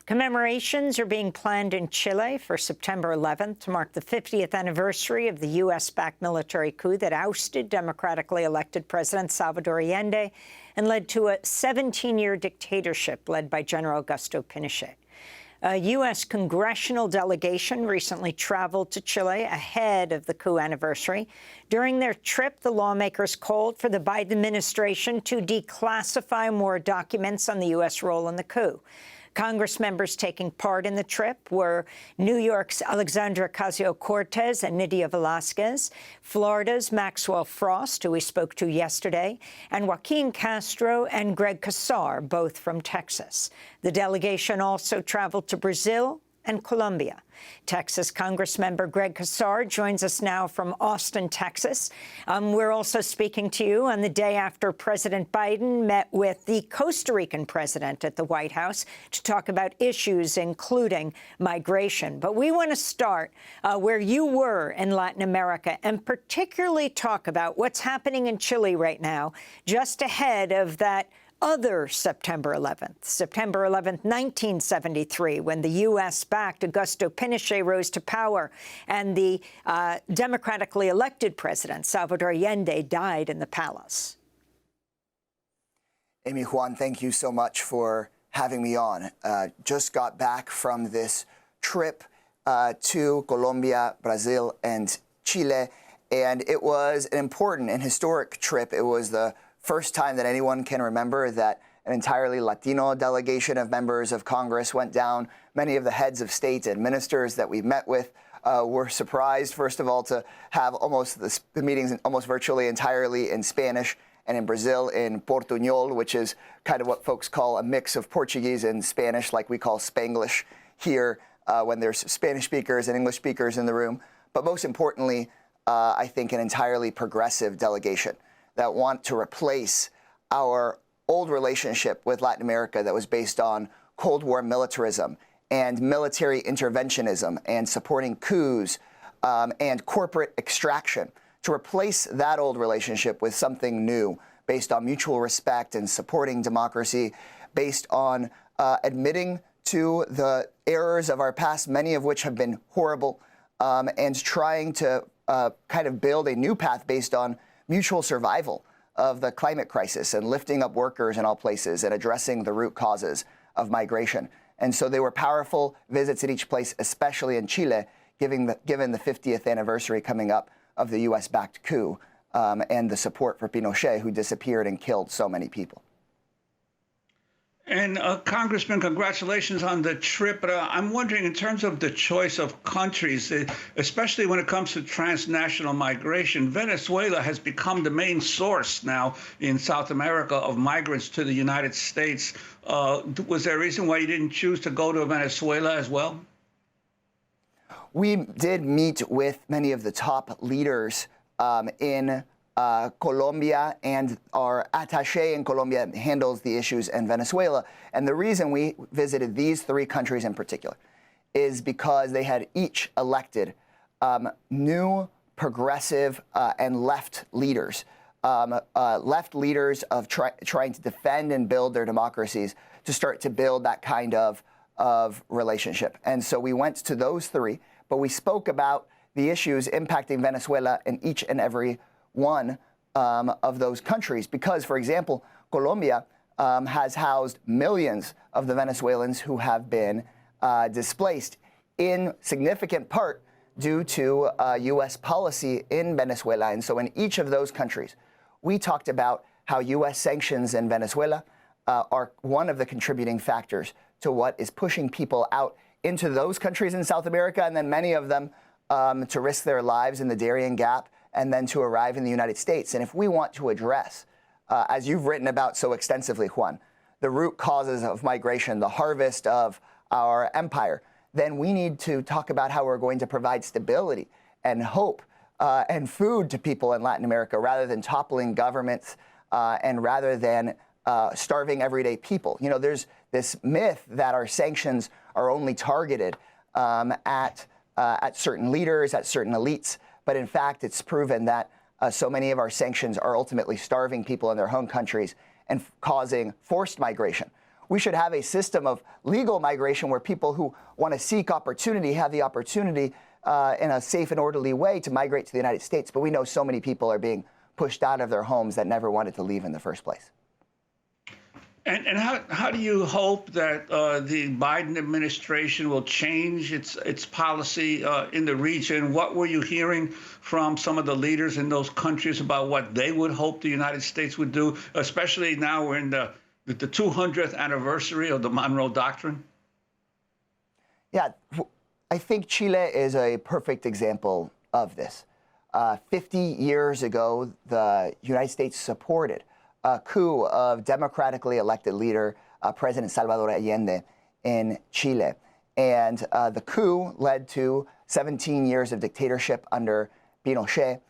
Commemorations are being planned in Chile for September 11th to mark the 50th anniversary of the U.S.-backed military coup that ousted democratically elected President Salvador Allende and led to a 17-year dictatorship led by General Augusto Pinochet. A U.S. congressional delegation recently traveled to Chile ahead of the coup anniversary. During their trip, the lawmakers called for the Biden administration to declassify more documents on the U.S. role in the coup. Congress members taking part in the trip were New York's Alexandria Ocasio-Cortez and Nydia Velázquez, Florida's Maxwell Frost, who we spoke to yesterday, and Joaquin Castro and Greg Casar, both from Texas. The delegation also traveled to Brazil and Colombia. Texas Congressmember Greg Casar joins us now from Austin, Texas. We're also speaking to you on the day after President Biden met with the Costa Rican president at the White House to talk about issues including migration. But we want to start where you were in Latin America and particularly talk about what's happening in Chile right now, just ahead of that other September 11th, 1973, when the U.S.-backed Augusto Pinochet rose to power and the democratically elected president, Salvador Allende, died in the palace. Amy, Juan, thank you so much for having me on. Just got back from this trip to Colombia, Brazil, and Chile, and it was an important and historic trip. It was the first time that anyone can remember that an entirely Latino delegation of members of Congress went down. Many of the heads of state and ministers that we met with were surprised, first of all, to have almost the meetings almost virtually entirely in Spanish, and in Brazil in Portuñol, which is kind of what folks call a mix of Portuguese and Spanish, like we call Spanglish here when there's Spanish speakers and English speakers in the room. But most importantly, I think an entirely progressive delegation that want to replace our old relationship with Latin America that was based on Cold War militarism and military interventionism and supporting coups and corporate extraction, to replace that old relationship with something new based on mutual respect and supporting democracy, based on admitting to the errors of our past, many of which have been horrible, and trying to kind of build a new path based on mutual survival of the climate crisis and lifting up workers in all places and addressing the root causes of migration. And so they were powerful visits in each place, especially in Chile, given the 50th anniversary coming up of the U.S.-backed coup and the support for Pinochet, who disappeared and killed so many people. And Congressman, congratulations on the trip. But I'm wondering, in terms of the choice of countries, especially when it comes to transnational migration, Venezuela has become the main source now in South America of migrants to the United States. Was there a reason why you didn't choose to go to Venezuela as well? We did meet with many of the top leaders in Colombia, and our attaché in Colombia handles the issues in Venezuela. And the reason we visited these three countries in particular is because they had each elected new progressive and left leaders, of trying to defend and build their democracies, to start to build that kind of relationship. And so we went to those three, but we spoke about the issues impacting Venezuela in each and every one of those countries, because, for example, Colombia has housed millions of the Venezuelans who have been displaced, in significant part due to U.S. policy in Venezuela. And so in each of those countries, we talked about how U.S. sanctions in Venezuela are one of the contributing factors to what is pushing people out into those countries in South America, and then many of them to risk their lives in the Darien Gap, and then to arrive in the United States. And if we want to address, as you've written about so extensively, Juan, the root causes of migration, the harvest of our empire, then we need to talk about how we're going to provide stability and hope and food to people in Latin America, rather than toppling governments and rather than starving everyday people. You know, there's this myth that our sanctions are only targeted at certain leaders, at certain elites. But in fact, it's proven that so many of our sanctions are ultimately starving people in their home countries and causing forced migration. we should have a system of legal migration where people who want to seek opportunity have the opportunity in a safe and orderly way to migrate to the United States. But we know so many people are being pushed out of their homes that never wanted to leave in the first place. And how do you hope that the Biden administration will change its policy in the region? What were you hearing from some of the leaders in those countries about what they would hope the United States would do, especially now we're in the 200th anniversary of the Monroe Doctrine? Yeah, I think Chile is a perfect example of this. 50 years ago, the United States supported a coup of democratically elected leader, President Salvador Allende in Chile. And the coup led to 17 years of dictatorship under Pinochet.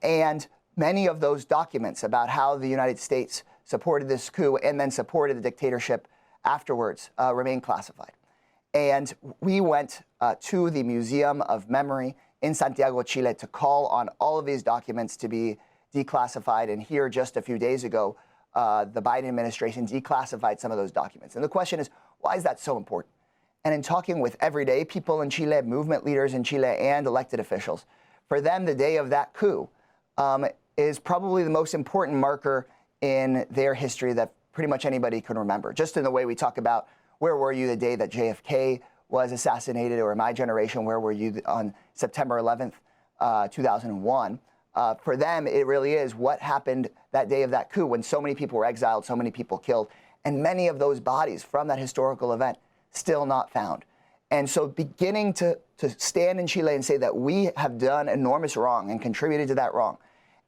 And many of those documents about how the United States supported this coup and then supported the dictatorship afterwards remain classified. And we went to the Museum of Memory in Santiago, Chile, to call on all of these documents to be declassified. And here, just a few days ago, the Biden administration declassified some of those documents. And the question is, why is that so important? And in talking with everyday people in Chile, movement leaders in Chile, and elected officials, for them, the day of that coup is probably the most important marker in their history that pretty much anybody can remember. Just in the way we talk about, where were you the day that JFK was assassinated, or in my generation, where were you on September 11th, 2001? For them, it really is what happened that day of that coup when so many people were exiled, so many people killed, and many of those bodies from that historical event still not found. And so beginning to stand in Chile and say that we have done enormous wrong and contributed to that wrong,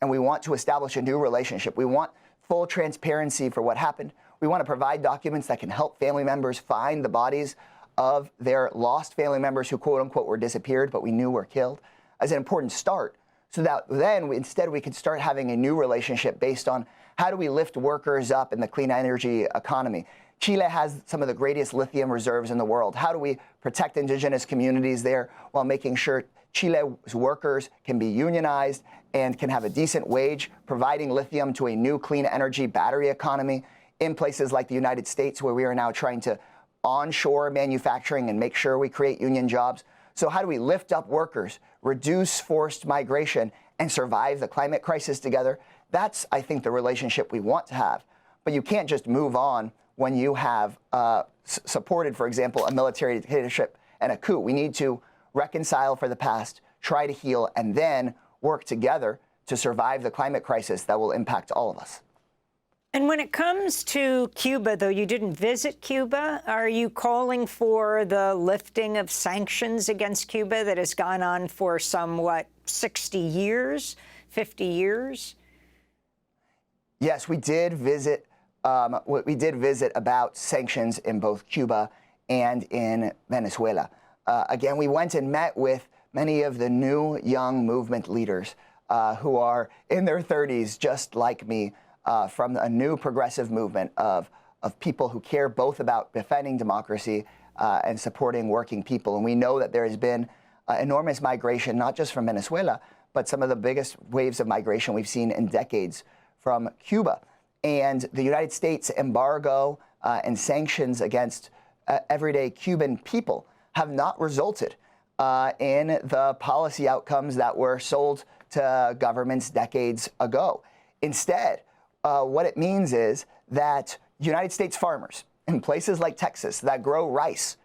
and we want to establish a new relationship. We want full transparency for what happened. We want to provide documents that can help family members find the bodies of their lost family members who, quote unquote, were disappeared, but we knew were killed, as an important start. So that then instead we could start having a new relationship based on how do we lift workers up in the clean energy economy. Chile has some of the greatest lithium reserves in the world. How do we protect indigenous communities there while making sure Chile's workers can be unionized and can have a decent wage, providing lithium to a new clean energy battery economy in places like the United States, where we are now trying to onshore manufacturing and make sure we create union jobs. So how do we lift up workers, reduce forced migration, and survive the climate crisis together? That's, I think, the relationship we want to have. But you can't just move on when you have supported, for example, a military dictatorship and a coup. We need to reconcile for the past, try to heal, and then work together to survive the climate crisis that will impact all of us. And when it comes to Cuba, though you didn't visit Cuba, are you calling for the lifting of sanctions against Cuba that has gone on for somewhat 60 years, 50 years? Yes, we did visit. We did visit about sanctions in both Cuba and in Venezuela. Again, we went and met with many of the new young movement leaders who are in their 30s, just like me. From a new progressive movement of people who care both about defending democracy and supporting working people. And we know that there has been enormous migration, not just from Venezuela, but some of the biggest waves of migration we've seen in decades from Cuba. And the United States embargo and sanctions against everyday Cuban people have not resulted in the policy outcomes that were sold to governments decades ago. Instead, what it means is that United States farmers in places like Texas that grow rice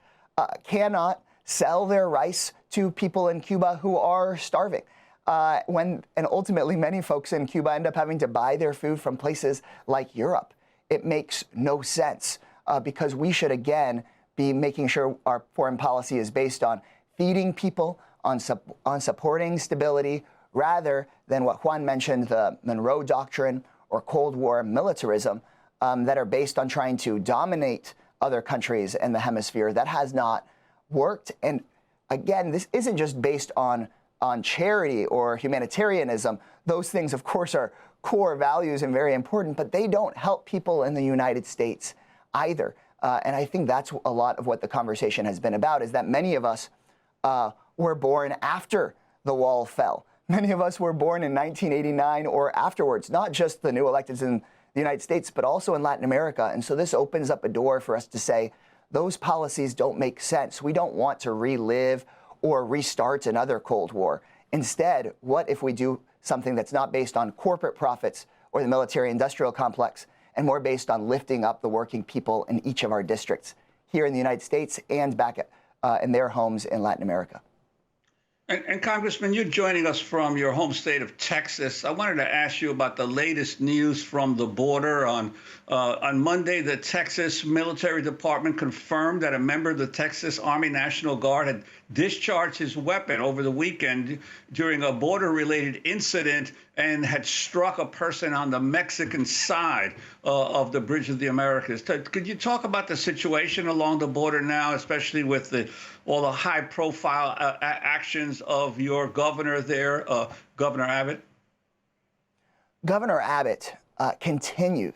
cannot sell their rice to people in Cuba who are starving. And ultimately, many folks in Cuba end up having to buy their food from places like Europe. It makes no sense because we should, again, be making sure our foreign policy is based on feeding people, on supporting stability, rather than what Juan mentioned, the Monroe Doctrine or Cold War militarism that are based on trying to dominate other countries in the hemisphere. That has not worked. And again, this isn't just based on charity or humanitarianism. Those things, of course, are core values and very important, but they don't help people in the United States either. And I think that's a lot of what the conversation has been about, is that many of us were born after the wall fell. Many of us were born in 1989 or afterwards, not just the new electeds in the the United States, but also in Latin America. And so this opens up a door for us to say, those policies don't make sense. We don't want to relive or restart another Cold War. Instead, what if we do something that's not based on corporate profits or the military-industrial complex, and more based on lifting up the working people in each of our districts here in the United States and back in their homes in Latin America? And Congressman, you're joining us from your home state of Texas. I wanted to ask you about the latest news from the border. On Monday, the Texas Military Department confirmed that a member of the Texas Army National Guard had discharged his weapon over the weekend during a border-related incident and had struck a person on the Mexican side of the Bridge of the Americas. Could you talk about the situation along the border now, especially with all the high-profile actions of your governor there, Governor Abbot? Governor Abbott continues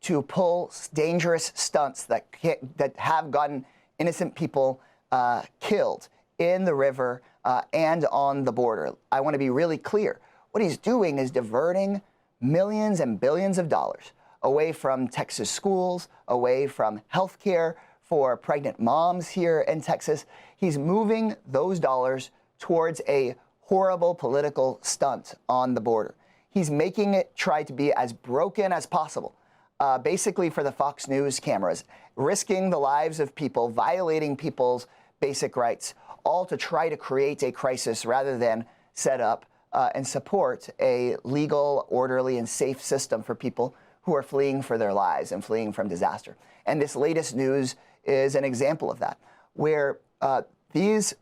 to pull dangerous stunts that have gotten innocent people killed in the river and on the border. I want to be really clear. What he's doing is diverting millions and billions of dollars away from Texas schools, away from health care for pregnant moms here in Texas. He's moving those dollars towards a horrible political stunt on the border. He's making it try to be as broken as possible, basically for the Fox News cameras, risking the lives of people, violating people's basic rights, all to try to create a crisis rather than set up and support a legal, orderly, and safe system for people who are fleeing for their lives and fleeing from disaster. And this latest news is an example of that, where these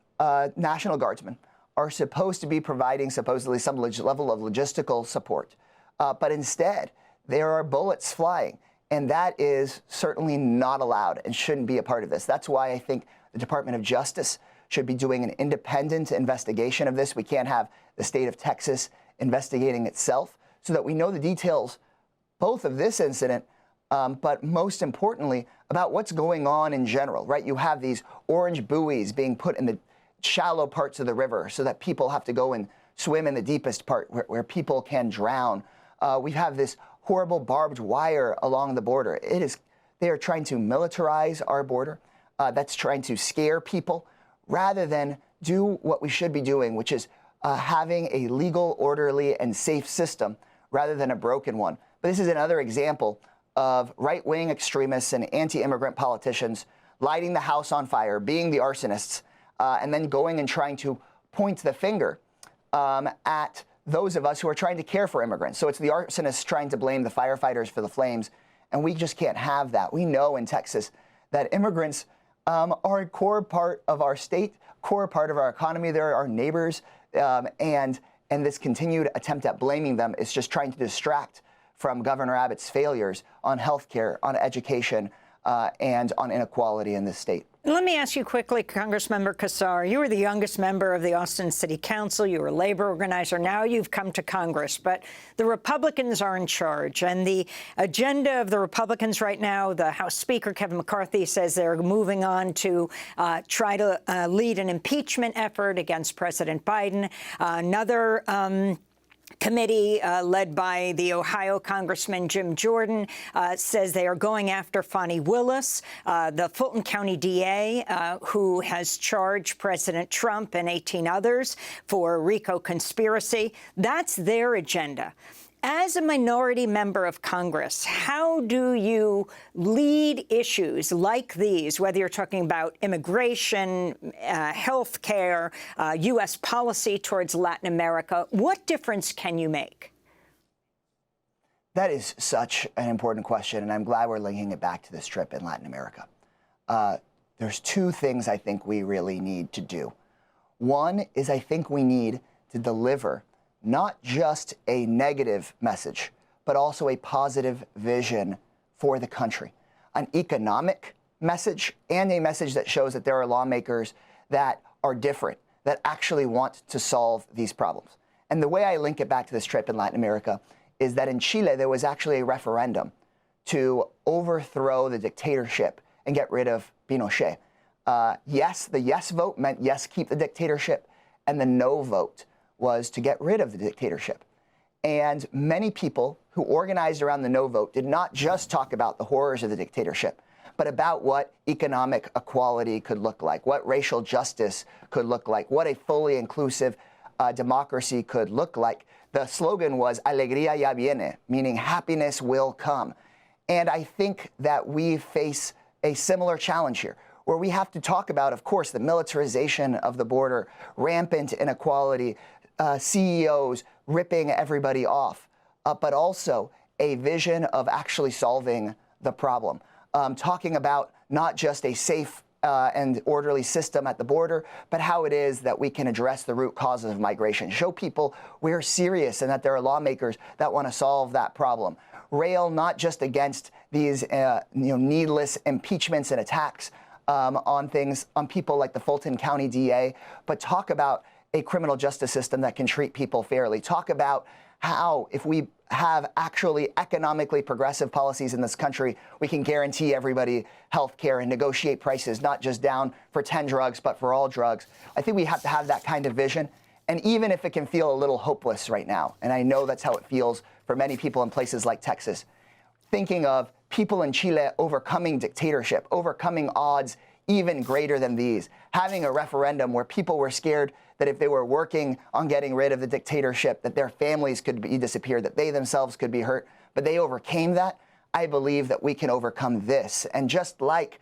National Guardsmen are supposed to be providing supposedly some level of logistical support. But instead, there are bullets flying. And that is certainly not allowed and shouldn't be a part of this. That's why I think the Department of Justice should be doing an independent investigation of this. We can't have the state of Texas investigating itself, so that we know the details both of this incident, but most importantly, about what's going on in general, right? You have these orange buoys being put in the shallow parts of the river so that people have to go and swim in the deepest part where people can drown. We have this horrible barbed wire along the border. They are trying to militarize our border. That's trying to scare people rather than do what we should be doing, which is having a legal, orderly, and safe system rather than a broken one. But this is another example of right-wing extremists and anti-immigrant politicians lighting the house on fire, being the arsonists, and then going and trying to point the finger at those of us who are trying to care for immigrants. So it's the arsonists trying to blame the firefighters for the flames, and we just can't have that. We know in Texas that immigrants are a core part of our state, core part of our economy. They're our neighbors, and this continued attempt at blaming them is just trying to distract from Governor Abbott's failures on health care, on education, and on inequality in this state. Let me ask you quickly, Congressmember Casar, you were the youngest member of the Austin City Council. You were a labor organizer. Now you've come to Congress. But the Republicans are in charge. And the agenda of the Republicans right now, the House Speaker, Kevin McCarthy, says they're moving on to try to lead an impeachment effort against President Biden. Another committee led by the Ohio Congressman Jim Jordan says they are going after Fani Willis, the Fulton County DA, who has charged President Trump and 18 others for RICO conspiracy. That's their agenda. As a minority member of Congress, how do you lead issues like these, whether you're talking about immigration, health care, U.S. policy towards Latin America? What difference can you make? That is such an important question, and I'm glad we're linking it back to this trip in Latin America. There's two things I think we really need to do. One is I think we need to deliver not just a negative message, but also a positive vision for the country. An economic message and a message that shows that there are lawmakers that are different, that actually want to solve these problems. And the way I link it back to this trip in Latin America is that in Chile, there was actually a referendum to overthrow the dictatorship and get rid of Pinochet. Yes, the yes vote meant yes, keep the dictatorship, and the no vote was to get rid of the dictatorship. And many people who organized around the no vote did not just talk about the horrors of the dictatorship, but about what economic equality could look like, what racial justice could look like, what a fully inclusive democracy could look like. The slogan was Alegría ya viene, meaning happiness will come. And I think that we face a similar challenge here, where we have to talk about, of course, the militarization of the border, rampant inequality, CEOs ripping everybody off, but also a vision of actually solving the problem. Talking about not just a safe and orderly system at the border, but how it is that we can address the root causes of migration. Show people we're serious and that there are lawmakers that want to solve that problem. Rail not just against these needless impeachments and attacks on people like the Fulton County DA, but talk about a criminal justice system that can treat people fairly. Talk about how, if we have actually economically progressive policies in this country, we can guarantee everybody health care and negotiate prices, not just down for 10 drugs, but for all drugs. I think we have to have that kind of vision. And even if it can feel a little hopeless right now, and I know that's how it feels for many people in places like Texas, thinking of people in Chile overcoming dictatorship, overcoming odds even greater than these, having a referendum where people were scared that if they were working on getting rid of the dictatorship, that their families could be disappeared, that they themselves could be hurt, but they overcame that. I believe that we can overcome this. And just like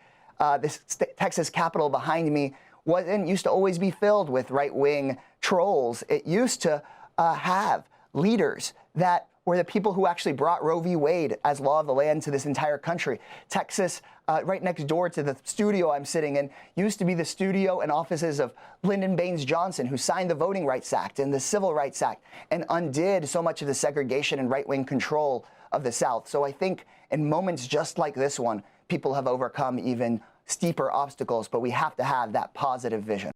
this Texas Capitol behind me used to always be filled with right-wing trolls, it used to have leaders that were the people who actually brought Roe v. Wade as law of the land to this entire country. Texas, right next door to the studio I'm sitting in, used to be the studio and offices of Lyndon Baines Johnson, who signed the Voting Rights Act and the Civil Rights Act and undid so much of the segregation and right-wing control of the South. So I think in moments just like this one, people have overcome even steeper obstacles, but we have to have that positive vision.